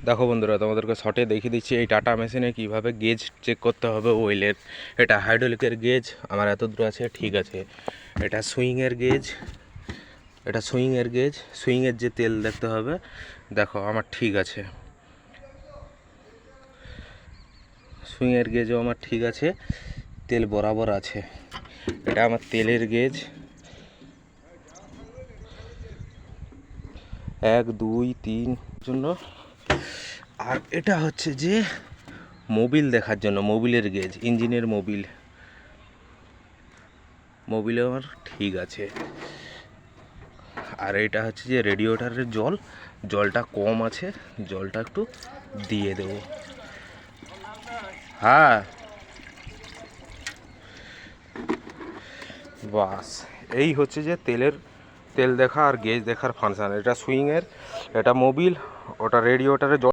দেখো বন্ধুরা, তোমাদেরকে শর্টে দেখিয়ে দিচ্ছি এই টাটা মেশিনে কিভাবে গেজ চেক করতে হবে অয়েলের। এটা হাইড্রোলিকের গেজ, আমার এত দূর আছে, ঠিক আছে। এটা সুইংয়ের গেজ, এটা সুইংয়ের গেজ, সুইংয়ের যে তেল দেখতে হবে। দেখো আমার ঠিক আছে, সুইংয়ের গেজও আমার ঠিক আছে, তেল বরাবর আছে। এটা আমার তেলের গেজ, 1 2 3 জন্য। আর এটা হচ্ছে যে মোবিল দেখার জন্য, মোবিলের গেজ, ইঞ্জিনের মোবিল, মোবিলে আমার ঠিক আছে। আর এটা হচ্ছে যে রেডিয়েটরের জল, জলটা কম আছে, জলটা একটু দিয়ে দেব। হ্যাঁ বাস, এই হচ্ছে যে তেল দেখা আর গেজ দেখার ফাংশান। এটা সুইংয়ের, এটা মোবিল, ওটা রেডিয়েটরের জল।